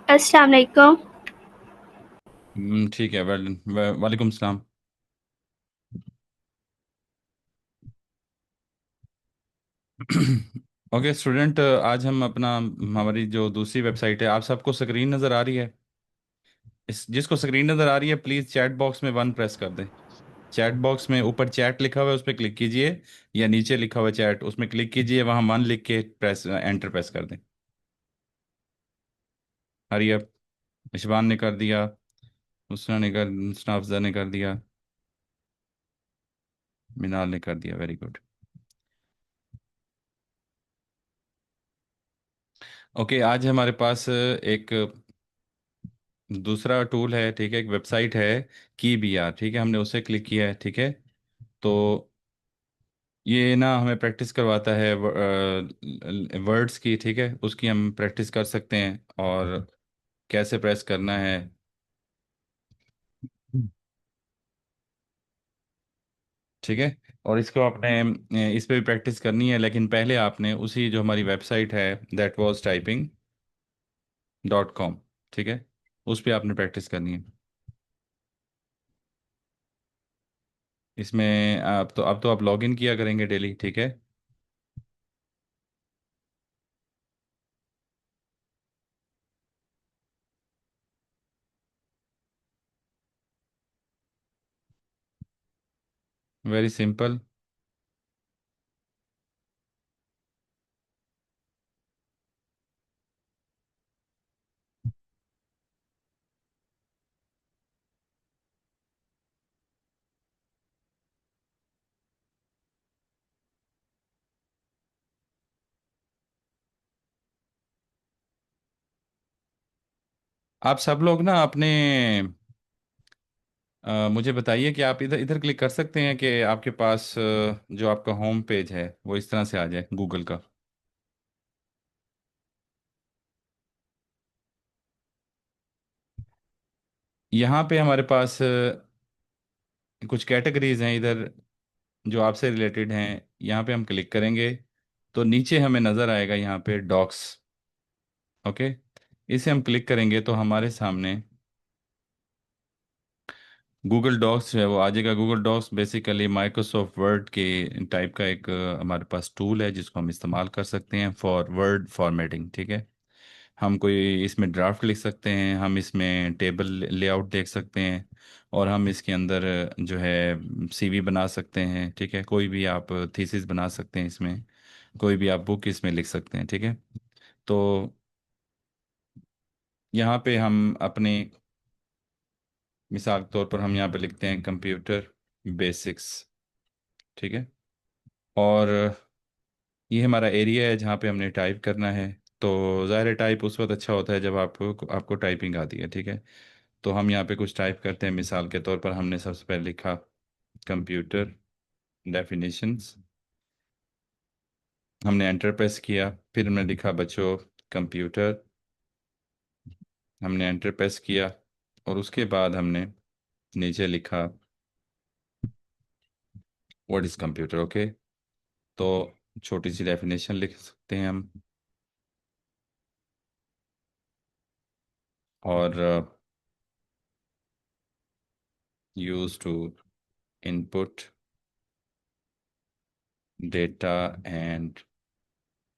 अस्सलाम वालेकुम। ठीक है। वालेकुम सलाम। ओके स्टूडेंट, आज हम अपना हमारी जो दूसरी वेबसाइट है, आप सबको स्क्रीन नज़र आ रही है? इस जिसको स्क्रीन नज़र आ रही है प्लीज़ चैट बॉक्स में वन प्रेस कर दें। चैट बॉक्स में ऊपर चैट लिखा हुआ है, उस पर क्लिक कीजिए, या नीचे लिखा हुआ है चैट, उसमें क्लिक कीजिए, वहाँ वन लिख के प्रेस एंटर प्रेस कर दें। हरियप, इशबान ने कर दिया, मुस्ना अफजर ने कर दिया, मिनाल ने कर दिया। Very good. ओके, आज हमारे पास एक दूसरा टूल है, ठीक है, एक वेबसाइट है की बी आर, ठीक है, हमने उसे क्लिक किया है, ठीक है। तो ये ना हमें प्रैक्टिस करवाता है वर्ड्स की, ठीक है, उसकी हम प्रैक्टिस कर सकते हैं और कैसे प्रेस करना है। ठीक है। और इसको आपने इस पे भी प्रैक्टिस करनी है, लेकिन पहले आपने उसी जो हमारी वेबसाइट है thatwastyping.com, ठीक है, उस पे आपने प्रैक्टिस करनी है। इसमें अब तो आप लॉग इन किया करेंगे डेली, ठीक है। Very simple. आप सब लोग ना अपने मुझे बताइए कि आप इधर इधर क्लिक कर सकते हैं कि आपके पास जो आपका होम पेज है वो इस तरह से आ जाए गूगल का। यहाँ पे हमारे पास कुछ कैटेगरीज हैं इधर जो आपसे रिलेटेड हैं। यहाँ पे हम क्लिक करेंगे तो नीचे हमें नज़र आएगा यहाँ पे डॉक्स। ओके, इसे हम क्लिक करेंगे तो हमारे सामने गूगल डॉक्स जो है वो आ जाएगा। Google Docs basically Microsoft Word के टाइप का एक हमारे पास टूल है जिसको हम इस्तेमाल कर सकते हैं फॉर वर्ड फॉर्मेटिंग, ठीक है। हम कोई इसमें ड्राफ्ट लिख सकते हैं, हम इसमें टेबल लेआउट देख सकते हैं, और हम इसके अंदर जो है सीवी बना सकते हैं, ठीक है। कोई भी आप थीसिस बना सकते हैं इसमें, कोई भी आप बुक इसमें लिख सकते हैं, ठीक है। तो यहाँ पे हम अपनी मिसाल के तौर पर हम यहाँ पे लिखते हैं कंप्यूटर बेसिक्स, ठीक है। और ये हमारा एरिया है जहाँ पे हमने टाइप करना है। तो ज़ाहिर टाइप उस वक्त अच्छा होता है जब आपको आपको टाइपिंग आती है, ठीक है। तो हम यहाँ पे कुछ टाइप करते हैं। मिसाल के तौर पर हमने सबसे पहले लिखा कंप्यूटर डेफिनेशंस, हमने एंटर प्रेस किया, फिर हमने लिखा बच्चों कंप्यूटर, हमने एंटर प्रेस किया, और उसके बाद हमने नीचे लिखा व्हाट इज़ कंप्यूटर। ओके, तो छोटी सी डेफिनेशन लिख सकते हैं हम। और use to input data and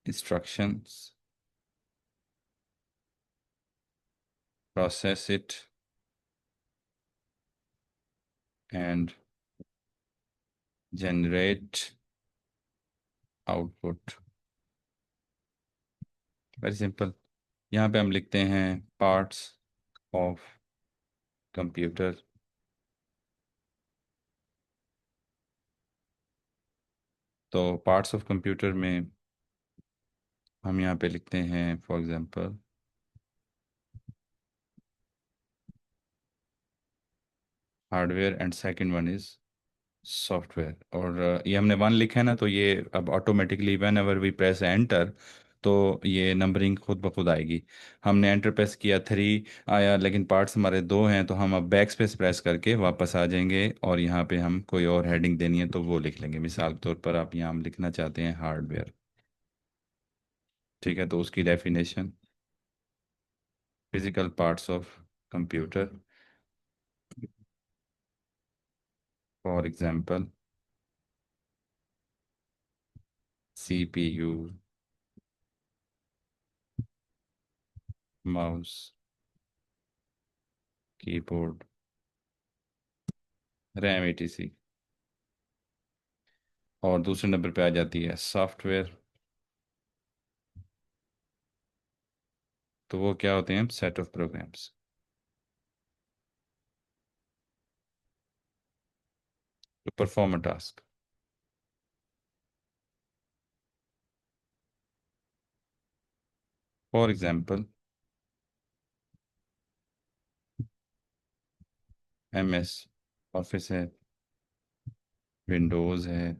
instructions, process it, and generate output। Very simple. यहाँ पे हम लिखते हैं पार्ट्स ऑफ कंप्यूटर। तो पार्ट्स ऑफ कंप्यूटर में हम यहाँ पे लिखते हैं for example hardware, and second one is software. और ये हमने वन लिखा है ना, तो ये अब automatically whenever we press enter तो ये नंबरिंग खुद ब खुद आएगी। हमने एंटर प्रेस किया, 3 आया, लेकिन पार्ट्स हमारे 2 हैं, तो हम अब बैक स्पेस प्रेस करके वापस आ जाएंगे और यहाँ पे हम कोई और हेडिंग देनी है तो वो लिख लेंगे। मिसाल के तौर पर आप यहाँ हम लिखना चाहते हैं हार्डवेयर, ठीक है, तो उसकी definition physical parts of computer, for example CPU, mouse, keyboard, RAM etc। और दूसरे नंबर पे आ जाती है सॉफ्टवेयर। तो वो क्या होते हैं? Set of programs to perform a task. For example MS office है, विंडोज़ है,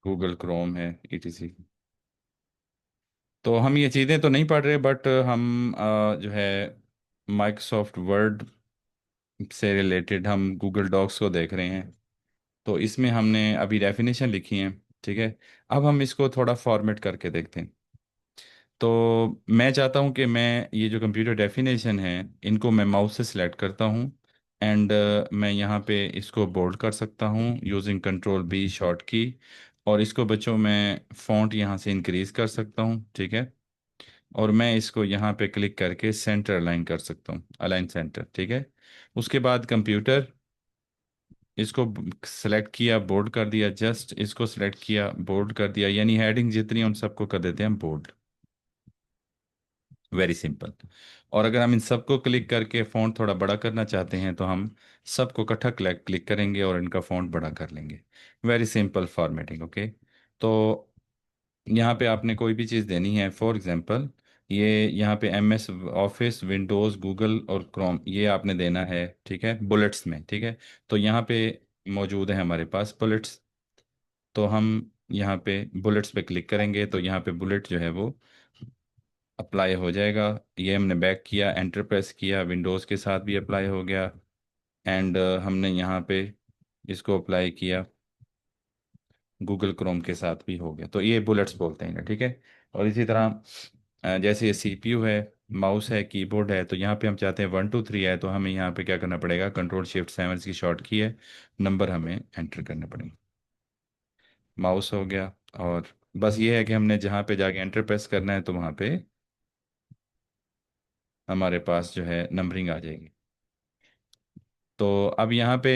गूगल क्रोम है etc। तो हम ये चीज़ें तो नहीं पढ़ रहे, बट हम जो है माइक्रोसॉफ्ट वर्ड से रिलेटेड हम गूगल डॉक्स को देख रहे हैं। तो इसमें हमने अभी डेफिनेशन लिखी है, ठीक है। अब हम इसको थोड़ा फॉर्मेट करके देखते हैं। तो मैं चाहता हूँ कि मैं ये जो कंप्यूटर डेफिनेशन है इनको मैं माउस से सिलेक्ट करता हूँ, एंड मैं यहाँ पे इसको बोल्ड कर सकता हूँ यूजिंग कंट्रोल B शॉर्ट की। और इसको बच्चों मैं फ़ॉन्ट यहाँ से इंक्रीज कर सकता हूँ, ठीक है। और मैं इसको यहाँ पे क्लिक करके सेंटर अलाइन कर सकता हूँ, अलाइन सेंटर, ठीक है। उसके बाद कंप्यूटर, इसको सेलेक्ट किया, बोल्ड कर दिया, जस्ट इसको सेलेक्ट किया, बोल्ड कर दिया, यानी हेडिंग जितनी है उन सबको कर देते हैं बोल्ड। Very simple. और अगर हम इन सबको क्लिक करके फ़ॉन्ट थोड़ा बड़ा करना चाहते हैं तो हम सबको इकट्ठा क्लिक क्लिक करेंगे और इनका फ़ॉन्ट बड़ा कर लेंगे। Very simple formatting, okay. तो यहाँ पे आपने कोई भी चीज़ देनी है, फॉर एग्जांपल ये यहाँ पे MS ऑफिस, विंडोज़, गूगल और क्रोम ये आपने देना है, ठीक है, बुलेट्स में, ठीक है। तो यहाँ पे मौजूद है हमारे पास बुलेट्स। तो हम यहाँ पे बुलेट्स पे क्लिक करेंगे तो यहाँ पे बुलेट जो है वो अप्लाई हो जाएगा। ये हमने बैक किया, एंटर प्रेस किया, विंडोज़ के साथ भी अप्लाई हो गया, एंड हमने यहाँ पे इसको अप्लाई किया, गूगल क्रोम के साथ भी हो गया। तो ये बुलेट्स बोलते हैं इन्हें, ठीक है। और इसी तरह जैसे ये CPU है, माउस है, कीबोर्ड है, तो यहाँ पे हम चाहते हैं 1 2 3 है, तो हमें यहाँ पे क्या करना पड़ेगा? कंट्रोल Shift 7 की शॉर्ट की है, नंबर हमें एंटर करने पड़ेंगे। माउस हो गया। और बस ये है कि हमने जहाँ पे जाके एंटर प्रेस करना है तो वहाँ पे हमारे पास जो है नंबरिंग आ जाएगी। तो अब यहाँ पे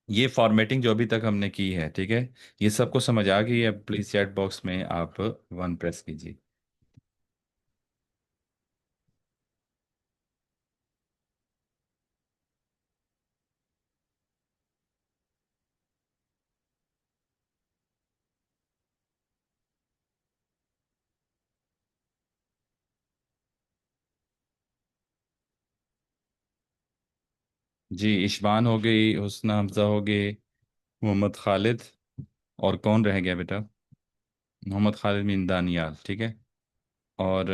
ये फॉर्मेटिंग जो अभी तक हमने की है, ठीक है, ये सबको समझ आ गई है? प्लीज चैट बॉक्स में आप 1 प्रेस कीजिए। जी, इशबान हो गई, हुस्ना हमजा हो गए, मोहम्मद खालिद, और कौन रह गया बेटा? मोहम्मद खालिद बिन दानियाल, ठीक है। और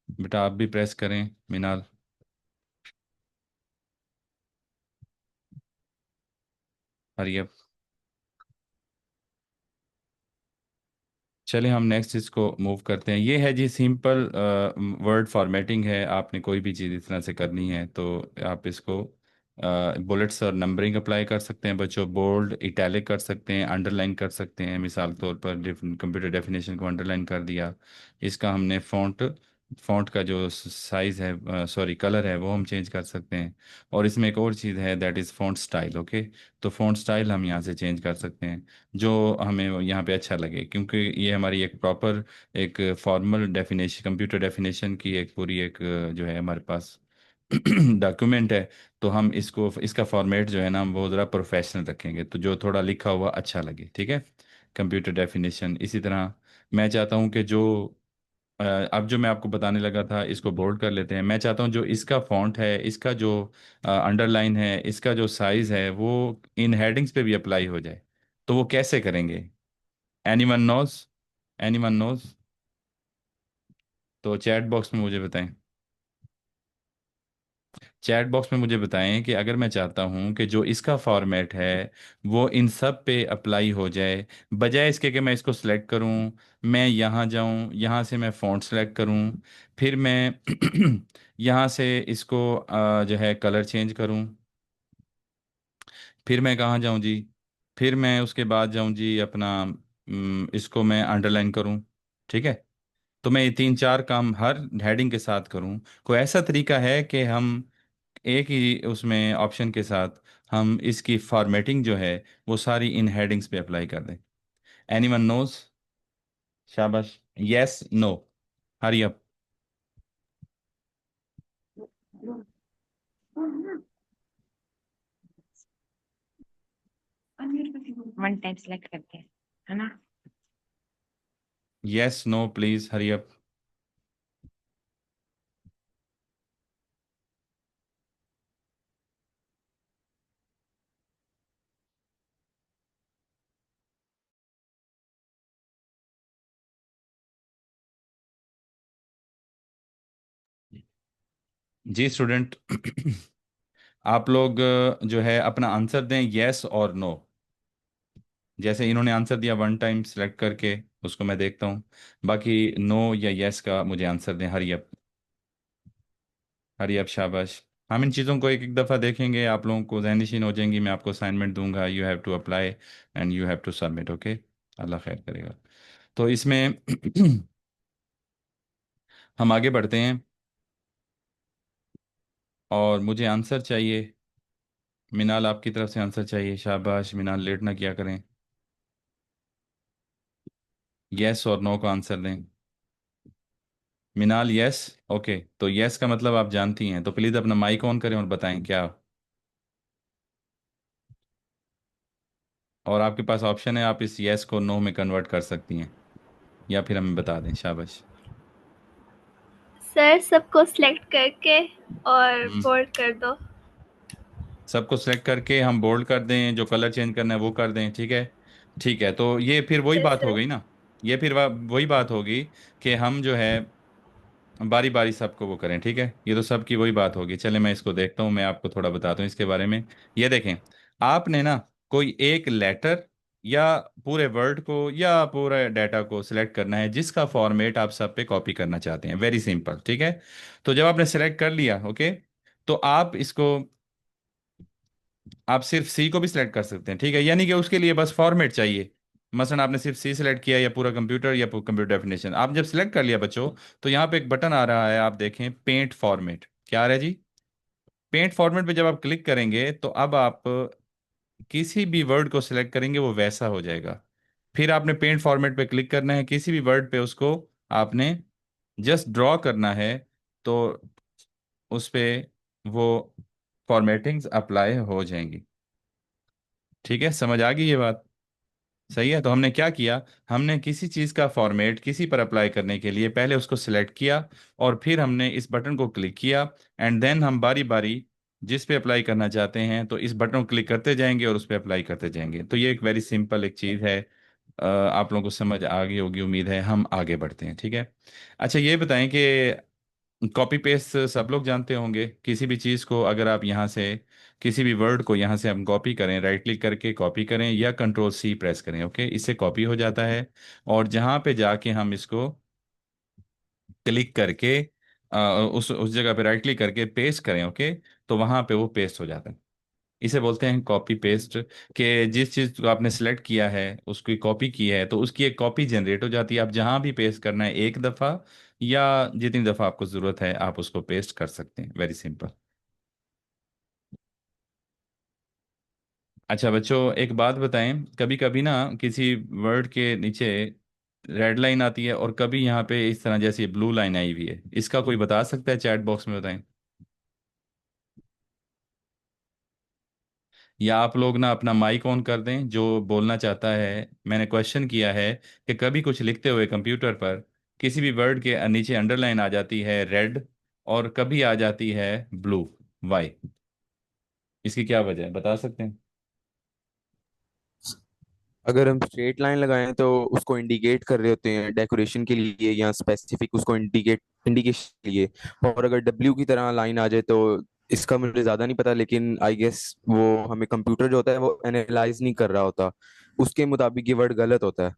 बेटा आप भी प्रेस करें, मिनाल, हरियप। चलिए हम नेक्स्ट इसको मूव करते हैं। ये है जी सिंपल वर्ड फॉर्मेटिंग है। आपने कोई भी चीज़ इस तरह से करनी है तो आप इसको बुलेट्स और नंबरिंग अप्लाई कर सकते हैं बच्चों, बोल्ड इटैलिक कर सकते हैं, अंडरलाइन कर सकते हैं। मिसाल के तौर पर कंप्यूटर डेफिनेशन को अंडरलाइन कर दिया। इसका हमने फ़ॉन्ट का जो साइज़ है, सॉरी कलर है, वो हम चेंज कर सकते हैं। और इसमें एक और चीज़ है, that is font style, okay. तो फ़ॉन्ट स्टाइल हम यहाँ से चेंज कर सकते हैं जो हमें यहाँ पे अच्छा लगे, क्योंकि ये हमारी एक प्रॉपर एक फॉर्मल डेफिनेशन, कंप्यूटर डेफिनेशन की एक पूरी एक जो है हमारे पास डॉक्यूमेंट है। तो हम इसको इसका फॉर्मेट जो है ना हम वो ज़रा प्रोफेशनल रखेंगे, तो जो थोड़ा लिखा हुआ अच्छा लगे, ठीक है। कंप्यूटर डेफिनेशन इसी तरह मैं चाहता हूँ कि जो अब जो मैं आपको बताने लगा था इसको बोल्ड कर लेते हैं। मैं चाहता हूँ जो इसका फॉन्ट है, इसका जो अंडरलाइन है, इसका जो साइज है, वो इन हेडिंग्स पे भी अप्लाई हो जाए। तो वो कैसे करेंगे? Anyone knows? Anyone knows? तो चैट बॉक्स में मुझे बताएं। चैट बॉक्स में मुझे बताएं कि अगर मैं चाहता हूं कि जो इसका फॉर्मेट है वो इन सब पे अप्लाई हो जाए, बजाय इसके कि मैं इसको सेलेक्ट करूं, मैं यहाँ जाऊं, यहाँ से मैं फ़ॉन्ट सेलेक्ट करूं, फिर मैं यहाँ से इसको जो है कलर चेंज करूं, फिर मैं कहाँ जाऊं जी, फिर मैं उसके बाद जाऊं जी अपना इसको मैं अंडरलाइन करूं, ठीक है? तो मैं ये तीन चार काम हर हेडिंग के साथ करूं। कोई ऐसा तरीका है कि हम एक ही उसमें ऑप्शन के साथ हम इसकी फॉर्मेटिंग जो है वो सारी इन हेडिंग्स पे अप्लाई कर दें? Anyone knows? शाबाश। Yes, no, hurry up. One time select करके, है ना? Yes, no, please hurry up. जी स्टूडेंट, आप लोग जो है अपना आंसर दें, यस और नो। जैसे इन्होंने आंसर दिया वन टाइम सेलेक्ट करके, उसको मैं देखता हूँ। बाकी नो या यस का मुझे आंसर दें, हरी अप। हरी अप, शाबाश। हम इन चीज़ों को एक एक दफ़ा देखेंगे, आप लोगों को जहनशीन हो जाएंगी। मैं आपको असाइनमेंट दूंगा, you have to apply and you have to submit, okay? Allah खैर करेगा। तो इसमें हम आगे बढ़ते हैं और मुझे आंसर चाहिए। मिनाल, आपकी तरफ से आंसर चाहिए। शाबाश मिनाल, लेट ना किया करें। यस और नो का आंसर दें। मिनाल यस। ओके, तो यस का मतलब आप जानती हैं, तो प्लीज़ अपना माइक ऑन करें और बताएं क्या। और आपके पास ऑप्शन है, आप इस यस को नो में कन्वर्ट कर सकती हैं, या फिर हमें बता दें। शाबाश। सर सबको सिलेक्ट करके और हम्म। बोल्ड कर दो। सबको सेलेक्ट करके हम बोल्ड कर दें, जो कलर चेंज करना है वो कर दें, ठीक है? ठीक है, तो ये फिर वही यस बात हो सर। गई ना। ये फिर वही बात होगी कि हम जो है बारी बारी सबको वो करें, ठीक है? ये तो सबकी वही बात होगी। चले मैं इसको देखता हूँ, मैं आपको थोड़ा बताता हूँ इसके बारे में। ये देखें, आपने ना कोई एक लेटर या पूरे वर्ड को या पूरे डाटा को सिलेक्ट करना है जिसका फॉर्मेट आप सब पे कॉपी करना चाहते हैं। वेरी सिंपल, ठीक है? तो जब आपने सिलेक्ट कर लिया, ओके, तो आप इसको, आप सिर्फ सी को भी सिलेक्ट कर सकते हैं, ठीक है? यानी कि उसके लिए बस फॉर्मेट चाहिए। मसलन आपने सिर्फ सी सिलेक्ट किया या पूरा कंप्यूटर या कंप्यूटर डेफिनेशन, आप जब सिलेक्ट कर लिया बच्चों, तो यहाँ पे एक बटन आ रहा है, आप देखें, पेंट फॉर्मेट। क्या आ रहा है जी? पेंट फॉर्मेट पे जब आप क्लिक करेंगे तो अब आप किसी भी वर्ड को सिलेक्ट करेंगे वो वैसा हो जाएगा। फिर आपने पेंट फॉर्मेट पे क्लिक करना है, किसी भी वर्ड पे उसको आपने जस्ट ड्रॉ करना है, तो उस पे वो फॉर्मेटिंग्स अप्लाई हो जाएंगी। ठीक है, समझ आ गई ये बात? सही है। तो हमने क्या किया, हमने किसी चीज़ का फॉर्मेट किसी पर अप्लाई करने के लिए पहले उसको सिलेक्ट किया, और फिर हमने इस बटन को क्लिक किया, एंड देन हम बारी बारी जिस पे अप्लाई करना चाहते हैं तो इस बटन को क्लिक करते जाएंगे और उस पर अप्लाई करते जाएंगे। तो ये एक वेरी सिंपल एक चीज़ है। आप लोगों को समझ आ गई होगी, उम्मीद है। हम आगे बढ़ते हैं, ठीक है? अच्छा, ये बताएं कि कॉपी पेस्ट सब लोग जानते होंगे। किसी भी चीज़ को अगर आप यहाँ से, किसी भी वर्ड को यहाँ से हम कॉपी करें, राइट क्लिक करके कॉपी करें या कंट्रोल सी प्रेस करें, ओके, इससे कॉपी हो जाता है। और जहाँ पे जाके हम इसको क्लिक करके उस जगह पे राइट क्लिक करके पेस्ट करें, ओके, तो वहाँ पे वो पेस्ट हो जाता है। इसे बोलते हैं कॉपी पेस्ट। कि जिस चीज़ को आपने सेलेक्ट किया है, उसकी कॉपी की है, तो उसकी एक कॉपी जनरेट हो जाती है। आप जहाँ भी पेस्ट करना है, एक दफ़ा या जितनी दफ़ा आपको ज़रूरत है, आप उसको पेस्ट कर सकते हैं। Very simple. अच्छा बच्चों, एक बात बताएं, कभी कभी ना किसी वर्ड के नीचे रेड लाइन आती है, और कभी यहाँ पे इस तरह जैसी ब्लू लाइन आई हुई है। इसका कोई बता सकता है? चैट बॉक्स में बताएं। या आप लोग ना अपना माइक ऑन कर दें जो बोलना चाहता है। मैंने क्वेश्चन किया है कि कभी कुछ लिखते हुए कंप्यूटर पर किसी भी वर्ड के नीचे अंडरलाइन आ जाती है रेड, और कभी आ जाती है ब्लू। वाई? इसकी क्या वजह है, बता सकते हैं? अगर हम स्ट्रेट लाइन लगाएं तो उसको इंडिकेट कर रहे होते हैं डेकोरेशन के लिए या स्पेसिफिक उसको इंडिकेशन के लिए। और अगर डब्ल्यू की तरह लाइन आ जाए तो इसका मुझे ज्यादा नहीं पता, लेकिन आई गेस वो हमें कंप्यूटर जो होता है वो एनालाइज नहीं कर रहा होता, उसके मुताबिक ये वर्ड गलत होता है।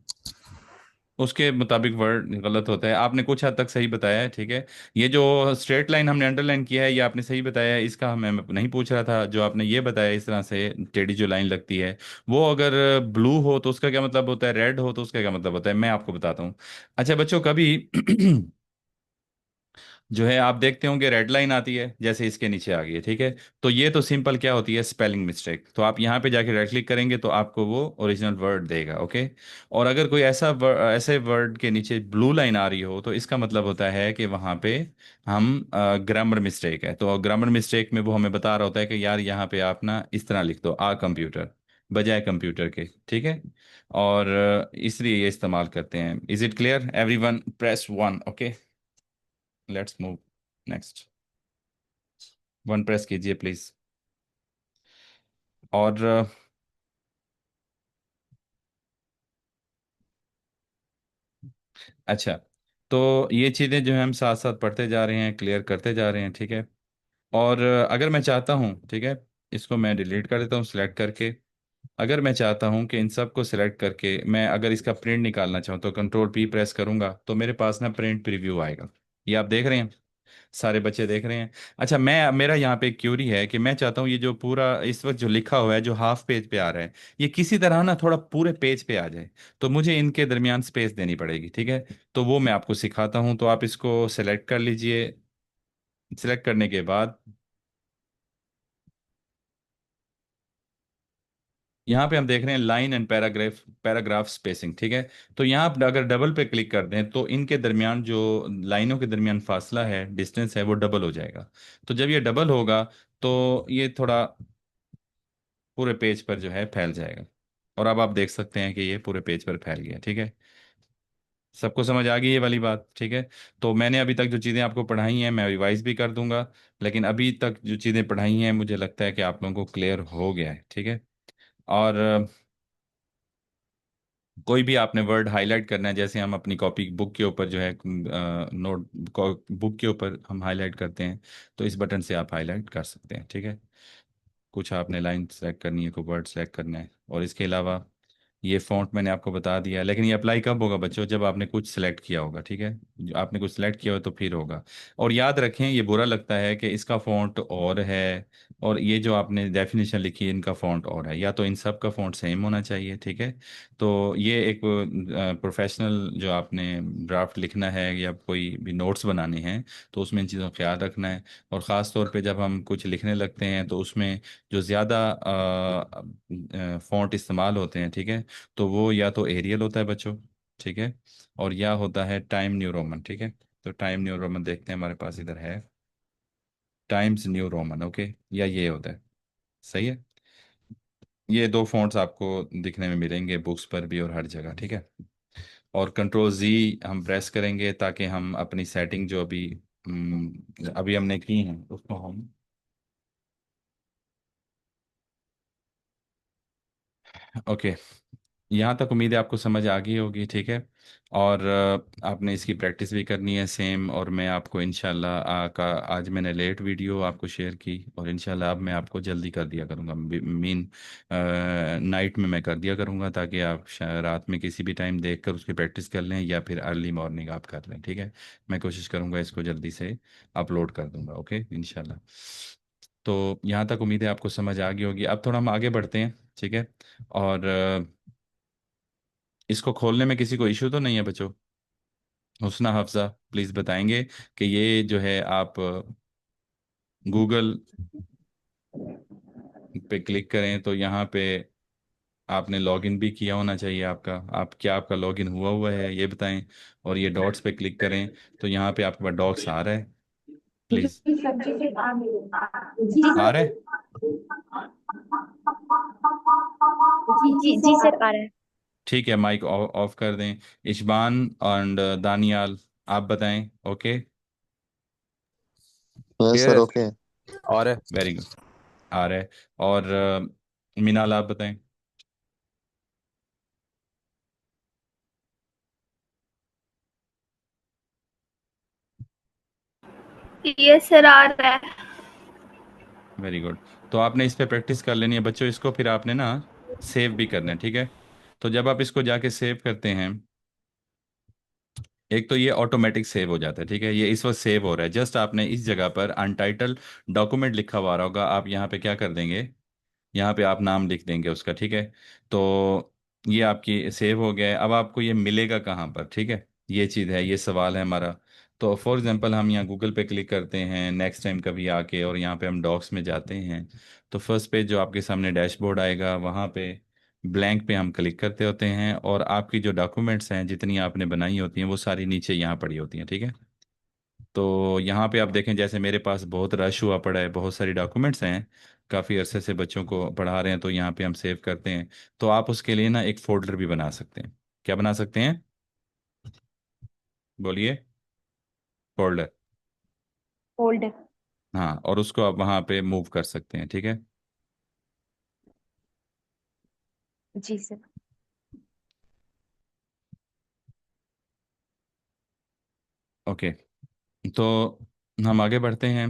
उसके मुताबिक वर्ड गलत होता है। आपने कुछ हद तक सही बताया है, ठीक है। ये जो स्ट्रेट लाइन हमने अंडरलाइन किया है, ये आपने सही बताया है, इसका मैं नहीं पूछ रहा था। जो आपने ये बताया इस तरह से टेढ़ी जो लाइन लगती है, वो अगर ब्लू हो तो उसका क्या मतलब होता है, रेड हो तो उसका क्या मतलब होता है, मैं आपको बताता हूँ। अच्छा बच्चों, कभी जो है आप देखते होंगे रेड लाइन आती है, जैसे इसके नीचे आ गई है, ठीक है। तो ये तो सिंपल क्या होती है, स्पेलिंग मिस्टेक। तो आप यहाँ पे जाके राइट क्लिक करेंगे तो आपको वो ओरिजिनल वर्ड देगा, ओके। और अगर कोई ऐसे वर्ड के नीचे ब्लू लाइन आ रही हो तो इसका मतलब होता है कि वहाँ पे हम ग्रामर मिस्टेक है। तो ग्रामर मिस्टेक में वो हमें बता रहा होता है कि यार यहाँ पे आप ना इस तरह लिख दो, आ कंप्यूटर बजाय कंप्यूटर के, ठीक है। और इसलिए ये इस्तेमाल करते हैं। Is it clear everyone? Press one, okay. Let's move next. One press कीजिए प्लीज। और अच्छा, तो ये चीज़ें जो है हम साथ साथ पढ़ते जा रहे हैं, क्लियर करते जा रहे हैं, ठीक है। और अगर मैं चाहता हूँ, ठीक है, इसको मैं डिलीट कर देता हूँ सिलेक्ट करके। अगर मैं चाहता हूँ कि इन सब को सिलेक्ट करके मैं अगर इसका प्रिंट निकालना चाहूँ तो कंट्रोल पी प्रेस करूंगा तो मेरे पास ना प्रिंट प्रीव्यू आएगा। ये आप देख रहे हैं, सारे बच्चे देख रहे हैं। अच्छा, मैं मेरा यहाँ पे एक क्यूरी है कि मैं चाहता हूँ ये जो पूरा इस वक्त जो लिखा हुआ है जो हाफ पेज पे आ रहा है, ये किसी तरह ना थोड़ा पूरे पेज पे आ जाए। तो मुझे इनके दरमियान स्पेस देनी पड़ेगी, ठीक है। तो वो मैं आपको सिखाता हूँ। तो आप इसको सेलेक्ट कर लीजिए। सिलेक्ट करने के बाद यहाँ पे हम देख रहे हैं line and paragraph paragraph spacing, ठीक है। तो यहाँ पे अगर डबल पे क्लिक कर दें तो इनके दरमियान जो लाइनों के दरमियान फासला है, डिस्टेंस है, वो डबल हो जाएगा। तो जब ये डबल होगा तो ये थोड़ा पूरे पेज पर जो है फैल जाएगा। और अब आप देख सकते हैं कि ये पूरे पेज पर फैल गया, ठीक है। सबको समझ आ गई ये वाली बात, ठीक है। तो मैंने अभी तक जो चीज़ें आपको पढ़ाई हैं मैं रिवाइज भी कर दूंगा, लेकिन अभी तक जो चीज़ें पढ़ाई हैं मुझे लगता है कि आप लोगों को क्लियर हो गया है, ठीक है। और कोई भी आपने वर्ड हाईलाइट करना है, जैसे हम अपनी कॉपी बुक के ऊपर जो है नोट बुक के ऊपर हम हाईलाइट करते हैं, तो इस बटन से आप हाईलाइट कर सकते हैं, ठीक है। कुछ आपने लाइन सेलेक्ट करनी है, कोई वर्ड सेलेक्ट करना है। और इसके अलावा ये फ़ॉन्ट मैंने आपको बता दिया, लेकिन ये अप्लाई कब होगा बच्चों, जब आपने कुछ सिलेक्ट किया होगा, ठीक है। जो आपने कुछ सिलेक्ट किया हो तो फिर होगा। और याद रखें, ये बुरा लगता है कि इसका फ़ॉन्ट और है और ये जो आपने डेफिनेशन लिखी है इनका फ़ॉन्ट और है, या तो इन सब का फ़ॉन्ट सेम होना चाहिए, ठीक है। तो ये एक प्रोफेशनल जो आपने ड्राफ्ट लिखना है या कोई भी नोट्स बनाने हैं तो उसमें इन चीज़ों का ख्याल रखना है। और ख़ास तौर पे जब हम कुछ लिखने लगते हैं तो उसमें जो ज़्यादा फ़ॉन्ट इस्तेमाल होते हैं, ठीक है, तो वो या तो एरियल होता है बच्चों, ठीक है, और या होता है टाइम न्यू रोमन, ठीक है। तो टाइम न्यू रोमन देखते हैं, हमारे पास इधर है टाइम्स न्यू रोमन, ओके, या ये होता है, सही है। ये दो फॉन्ट्स आपको दिखने में मिलेंगे बुक्स पर भी और हर जगह, ठीक है। और कंट्रोल जी हम प्रेस करेंगे ताकि हम अपनी सेटिंग जो अभी हमने की हैं उसको हम, ओके, यहाँ तक उम्मीद है आपको समझ आ गई होगी, ठीक है। और आपने इसकी प्रैक्टिस भी करनी है सेम। और मैं आपको इंशाल्लाह का आज मैंने लेट वीडियो आपको शेयर की और इंशाल्लाह अब मैं आपको जल्दी कर दिया करूँगा, मीन नाइट में मैं कर दिया करूँगा ताकि आप रात में किसी भी टाइम देख कर उसकी प्रैक्टिस कर लें या फिर अर्ली मॉर्निंग आप कर लें, ठीक है। मैं कोशिश करूँगा इसको जल्दी से अपलोड कर दूँगा, ओके इंशाल्लाह। तो यहाँ तक उम्मीद है आपको समझ आ गई होगी। अब थोड़ा हम आगे बढ़ते हैं, ठीक है। और इसको खोलने में किसी को इशू तो नहीं है बच्चों? हुस्ना हफ्सा प्लीज़ बताएंगे कि ये जो है आप गूगल पे क्लिक करें तो यहाँ पे आपने लॉगिन भी किया होना चाहिए आपका। आप क्या आपका लॉगिन हुआ हुआ है ये बताएं। और ये डॉट्स पे क्लिक करें तो यहाँ पे आपके पास डॉट्स आ रहा है, प्लीज़ जी आ सर। रहा है। जी सर आ रहा है। ठीक है, माइक ऑफ कर दें। इशबान एंड दानियाल, आप बताएं। Okay. Yes sir yes. Okay. और है। Very good. आ रहा है। और मीनाल आप बताएं। ये सर आ रहा है। Very good. तो आपने इस पे प्रैक्टिस कर लेनी है बच्चों, इसको फिर आपने ना सेव भी करना है, ठीक है। तो जब आप इसको जाके सेव करते हैं, एक तो ये ऑटोमेटिक सेव हो जाता है, ठीक है, ये इस वक्त सेव हो रहा है। जस्ट आपने इस जगह पर अनटाइटल डॉक्यूमेंट लिखा हुआ आ रहा होगा, आप यहाँ पे क्या कर देंगे, यहाँ पे आप नाम लिख देंगे उसका, ठीक है। तो ये आपकी सेव हो गया है। अब आपको ये मिलेगा कहाँ पर, ठीक है, ये चीज़ है, ये सवाल है हमारा। तो फॉर एग्जांपल हम यहाँ गूगल पे क्लिक करते हैं नेक्स्ट टाइम कभी आके, और यहाँ पे हम डॉक्स में जाते हैं। तो फर्स्ट पेज जो आपके सामने डैशबोर्ड आएगा, वहाँ पे ब्लैंक पे हम क्लिक करते होते हैं, और आपकी जो डॉक्यूमेंट्स हैं जितनी आपने बनाई होती हैं वो सारी नीचे यहाँ पड़ी होती हैं, ठीक है। तो यहाँ पे आप देखें, जैसे मेरे पास बहुत रश हुआ पड़ा है, बहुत सारी डॉक्यूमेंट्स हैं, काफ़ी अरसे से बच्चों को पढ़ा रहे हैं, तो यहाँ पे हम सेव करते हैं। तो आप उसके लिए ना एक फोल्डर भी बना सकते हैं। क्या बना सकते हैं, बोलिए। फोल्डर। होल्ड। हाँ, और उसको आप वहाँ पे मूव कर सकते हैं, ठीक है। जी सर। ओके। तो हम आगे बढ़ते हैं,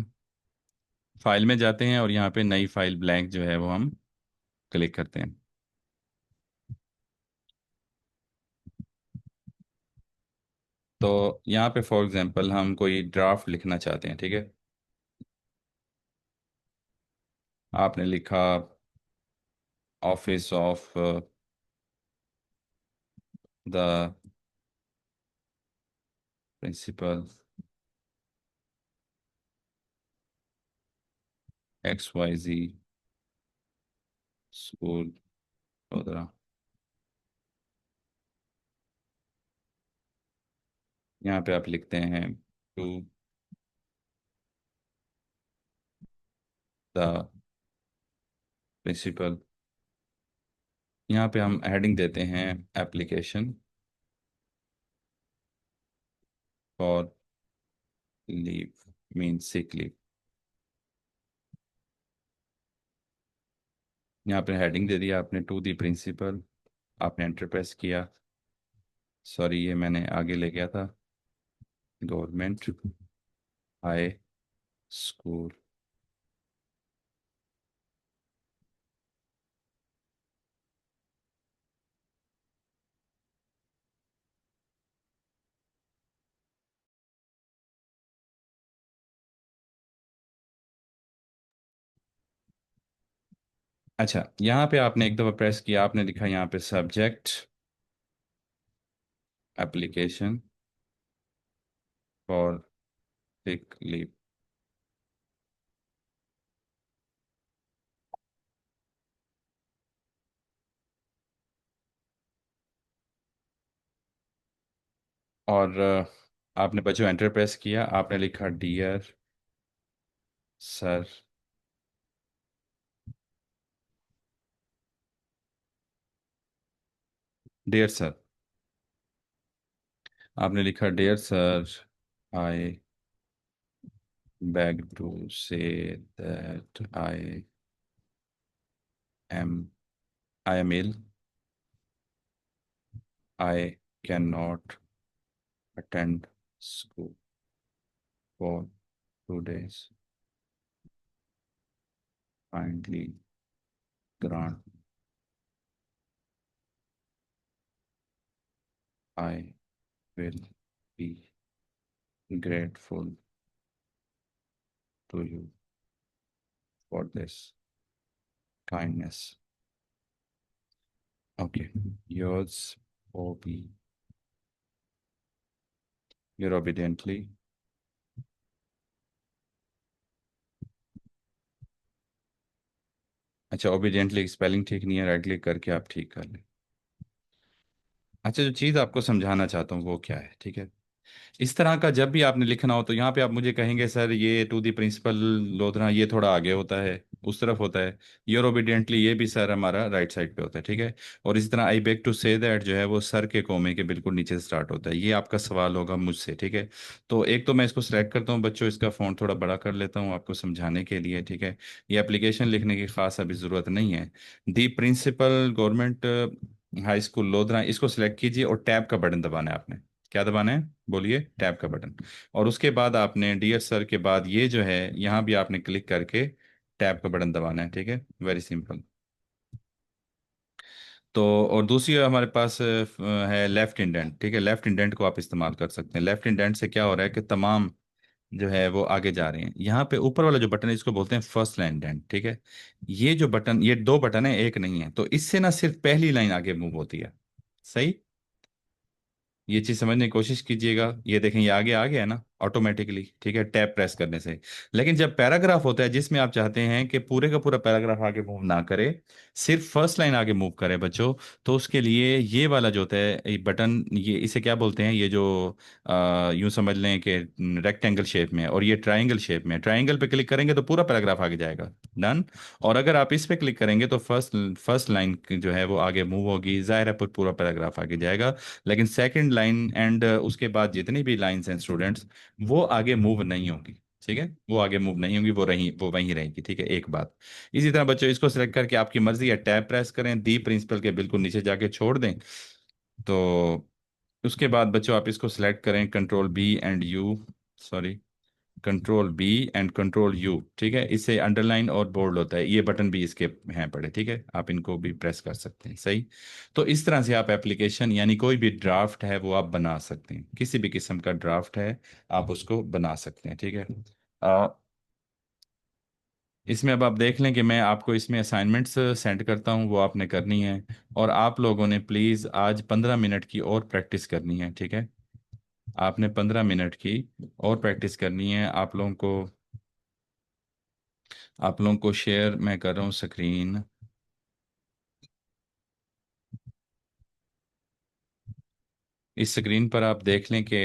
फाइल में जाते हैं, और यहाँ पे नई फाइल ब्लैंक जो है वो हम क्लिक करते हैं। तो यहाँ पे फॉर एग्जांपल हम कोई ड्राफ्ट लिखना चाहते हैं, ठीक है। आपने लिखा office of the principal XYZ school Vadodara. यहाँ पे आप लिखते हैं टू द प्रिंसिपल। यहाँ पे हम हेडिंग देते हैं application for leave, mean sick leave. यहाँ पे हेडिंग दे दिया आपने, टू द प्रिंसिपल। आपने एंटर प्रेस किया, सॉरी ये मैंने आगे ले गया था, गवर्नमेंट हाई स्कूल। अच्छा, यहाँ पे आपने एक दफ़ा प्रेस किया, आपने लिखा यहाँ पे subject application for sick leave. और आपने बच्चों एंटर प्रेस किया, आपने लिखा डियर सर। डियर सर, आपने लिखा dear sir, I beg to say that am I am ill. I cannot attend school for 2 days. Kindly grant. I will be grateful to you for this kindness. Okay. Yours, Obi. You're obediently. अच्छा, obediently spelling ठीक नहीं है, right click करके आप ठीक कर लें। अच्छा, जो चीज़ आपको समझाना चाहता हूँ वो क्या है, ठीक है। इस तरह का जब भी आपने लिखना हो तो यहाँ पे आप मुझे कहेंगे सर ये टू दी प्रिंसिपल लोधरा ये थोड़ा आगे होता है, उस तरफ होता है। योर ओबीडियंटली ये भी सर हमारा राइट साइड पे होता है, ठीक है। और इसी तरह I beg to say that जो है वो सर के कोमे के बिल्कुल नीचे से स्टार्ट होता है। ये आपका सवाल होगा मुझसे, ठीक है। तो एक तो मैं इसको सिलेक्ट करता हूँ बच्चों, इसका फ़ॉन्ट थोड़ा बड़ा कर लेता हूँ आपको समझाने के लिए, ठीक है। ये एप्लीकेशन लिखने की खास अभी ज़रूरत नहीं है। The principal government high school Lodhran, इसको सिलेक्ट कीजिए और टैब का बटन दबाना है आपने। क्या दबाना है बोलिए? टैब का बटन। और उसके बाद आपने डियर सर के बाद ये जो है यहाँ भी आपने क्लिक करके टैब का बटन दबाना है, ठीक है। Very simple. तो और दूसरी हमारे पास है लेफ्ट इंडेंट, ठीक है। लेफ्ट इंडेंट को आप इस्तेमाल कर सकते हैं। लेफ्ट इंडेंट से क्या हो रहा है कि तमाम जो है वो आगे जा रहे हैं। यहाँ पे ऊपर वाला जो बटन है इसको बोलते हैं फर्स्ट लाइन इंडेंट, ठीक है। ये जो बटन, ये दो बटन है एक नहीं है, तो इससे ना सिर्फ पहली लाइन आगे मूव होती है। सही। ये चीज समझने की कोशिश कीजिएगा। ये देखें ये आगे आ गया है ना ऑटोमेटिकली, ठीक है, टैब प्रेस करने से। लेकिन जब पैराग्राफ होता है जिसमें आप चाहते हैं कि पूरे का पूरा पैराग्राफ आगे मूव ना करे, सिर्फ फर्स्ट लाइन आगे मूव करे बच्चों, तो उसके लिए ये वाला जो होता है ये बटन, ये इसे क्या बोलते हैं, ये जो यूं समझ लें कि रेक्टेंगल शेप में है और ये ट्राइंगल शेप में है। ट्राइंगल पे क्लिक करेंगे तो पूरा पैराग्राफ आगे जाएगा। डन। और अगर आप इस पे क्लिक करेंगे तो फर्स्ट फर्स्ट लाइन जो है वो आगे मूव होगी, जाहिर है पूरा पैराग्राफ आगे जाएगा। लेकिन सेकंड लाइन एंड उसके बाद जितनी भी लाइंस हैं स्टूडेंट्स, वो आगे मूव नहीं होंगी, ठीक है। वो आगे मूव नहीं होंगी, वो वहीं रहेंगी, ठीक है। एक बात। इसी तरह बच्चों इसको सिलेक्ट करके आपकी मर्जी है टैब प्रेस करें, दी प्रिंसिपल के बिल्कुल नीचे जाके छोड़ दें। तो उसके बाद बच्चों आप इसको सिलेक्ट करें control B and U, sorry, control B and control U, ठीक है। इससे अंडरलाइन और बोल्ड होता है, ये बटन भी इसके हैं पड़े, ठीक है। आप इनको भी प्रेस कर सकते हैं, सही। तो इस तरह से आप एप्लीकेशन यानी कोई भी ड्राफ्ट है वो आप बना सकते हैं, किसी भी किस्म का ड्राफ्ट है आप उसको बना सकते हैं, ठीक है। अ, इसमें अब आप देख लें कि मैं आपको इसमें असाइनमेंट्स सेंड करता हूँ, वो आपने करनी है। और आप लोगों ने प्लीज़ आज 15 मिनट की और प्रैक्टिस करनी है, ठीक है। आपने 15 मिनट की और प्रैक्टिस करनी है। आप लोगों को शेयर मैं कर रहा हूँ स्क्रीन। इस स्क्रीन पर आप देख लें कि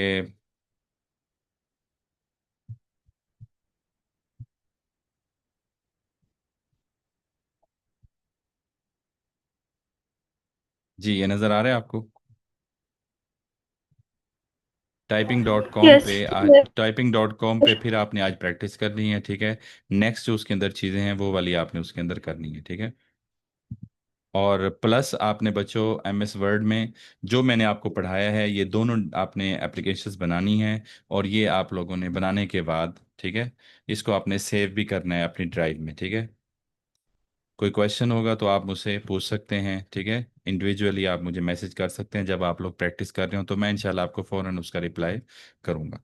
जी ये नज़र आ रहा है आपको? टाइपिंग.com यस। पे आज, टाइपिंग.com पे फिर आपने आज प्रैक्टिस करनी है, ठीक है। नेक्स्ट जो उसके अंदर चीज़ें हैं वो वाली आपने उसके अंदर करनी है, ठीक है। और प्लस आपने बच्चों MS वर्ड में जो मैंने आपको पढ़ाया है ये दोनों आपने एप्लीकेशंस बनानी है। और ये आप लोगों ने बनाने के बाद, ठीक है, इसको आपने सेव भी करना है अपनी ड्राइव में, ठीक है। कोई क्वेश्चन होगा तो आप मुझसे पूछ सकते हैं, ठीक है। इंडिविजुअली आप मुझे मैसेज कर सकते हैं जब आप लोग प्रैक्टिस कर रहे हो, तो मैं इंशाल्लाह आपको फ़ौरन उसका रिप्लाई करूंगा।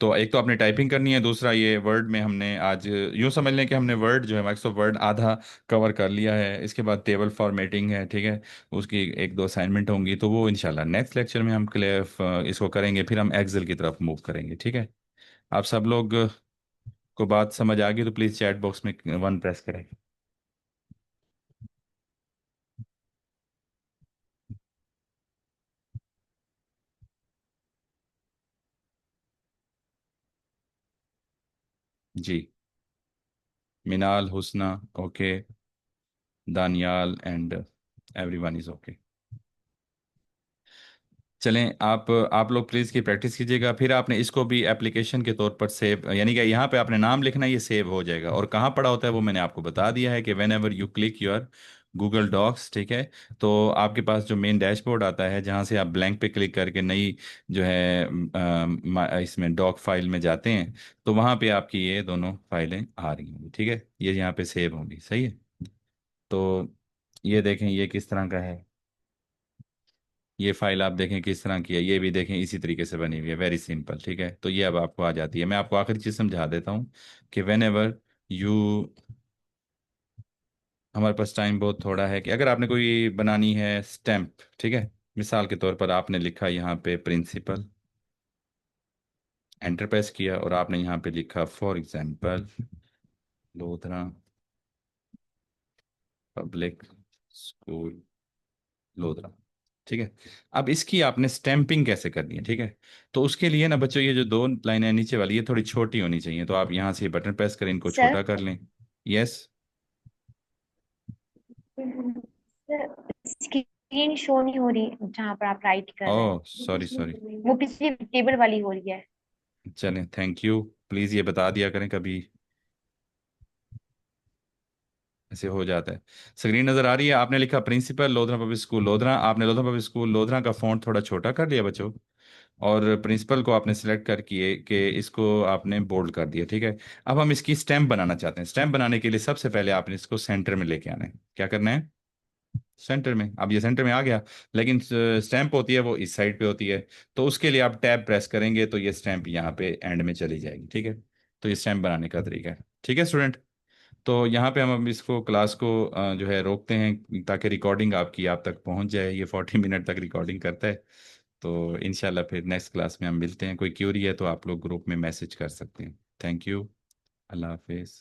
तो एक तो आपने टाइपिंग करनी है, दूसरा ये वर्ड में हमने आज यूँ समझ लें कि हमने वर्ड जो है माइक्रोसॉफ्ट वर्ड आधा कवर कर लिया है। इसके बाद टेबल फॉर्मेटिंग है, ठीक है। उसकी एक दो असाइनमेंट होंगी, तो वो इंशाल्लाह नेक्स्ट लेक्चर में हम क्लियर इसको करेंगे, फिर हम एक्सेल की तरफ मूव करेंगे, ठीक है। आप सब लोग को बात समझ आ गई तो प्लीज़ चैट बॉक्स में 1 प्रेस करें। जी। Minal, Husna, okay, Daniyal and everyone is okay. चलें आप लोग प्लीज़ की प्रैक्टिस कीजिएगा। फिर आपने इसको भी एप्लीकेशन के तौर पर सेव, यानी कि यहाँ पे आपने नाम लिखना है, ये सेव हो जाएगा। और कहाँ पड़ा होता है वो मैंने आपको बता दिया है कि whenever you click your Google Docs, ठीक है, तो आपके पास जो मेन डैशबोर्ड आता है जहाँ से आप ब्लैंक पे क्लिक करके नई जो है इसमें डॉक फाइल में जाते हैं, तो वहाँ पे आपकी ये दोनों फाइलें आ रही होंगी, ठीक है। ये यहाँ पे सेव होंगी, सही है। तो ये देखें ये किस तरह का है, ये फाइल आप देखें किस तरह की है, ये भी देखें इसी तरीके से बनी हुई है, वेरी सिंपल, ठीक है। तो ये अब आपको आ जाती है। मैं आपको आखिरी चीज़ समझा देता हूँ कि वेन एवर यू, हमारे पास टाइम बहुत थोड़ा है, कि अगर आपने कोई बनानी है स्टैम्प, ठीक है, मिसाल के तौर पर आपने लिखा यहाँ पे प्रिंसिपल, एंटर प्रेस किया और आपने यहाँ पे लिखा for example Lodhra public school Lodhra, ठीक है। अब इसकी आपने स्टैंपिंग कैसे करनी है, ठीक है। तो उसके लिए ना बच्चों, ये जो दो लाइनें नीचे वाली ये थोड़ी छोटी होनी चाहिए, तो आप यहाँ से बटन प्रेस करें, इनको सर छोटा कर लें। यस। सर स्क्रीन शो नहीं हो रही जहाँ पर आप राइट कर रहे ओह सॉरी सॉरी। हैं, वो पिछली टेबल वाली हो रही है। चलें, थैंक यू। प्लीज़ ये बता दिया करें, कभी ऐसे हो जाता है। स्क्रीन नज़र आ रही है, आपने लिखा principal Lodhra public school Lodhra, आपने लोधरा पब्लिक स्कूल लोधरा का फ़ॉन्ट थोड़ा छोटा कर लिया बच्चों, और प्रिंसिपल को आपने सेलेक्ट कर किए कि इसको आपने बोल्ड कर दिया, ठीक है। अब हम इसकी स्टैम्प बनाना चाहते हैं। स्टैम्प बनाने के लिए सबसे पहले आपने इसको सेंटर में लेके आना है। क्या करना है? सेंटर में। अब ये सेंटर में आ गया, लेकिन स्टैम्प होती है वो इस साइड पे होती है, तो उसके लिए आप टैब प्रेस करेंगे तो ये स्टैम्प यहाँ पे एंड में चली जाएगी, ठीक है। तो ये स्टैम्प बनाने का तरीका है, ठीक है स्टूडेंट। तो यहाँ पे हम अब इसको क्लास को जो है रोकते हैं, ताकि रिकॉर्डिंग आपकी आप तक पहुँच जाए। ये 40 मिनट तक रिकॉर्डिंग करता है। तो इंशाल्लाह फिर नेक्स्ट क्लास में हम मिलते हैं। कोई क्यूरी है तो आप लोग ग्रुप में मैसेज कर सकते हैं। Thank you. अल्लाह हाफिज़।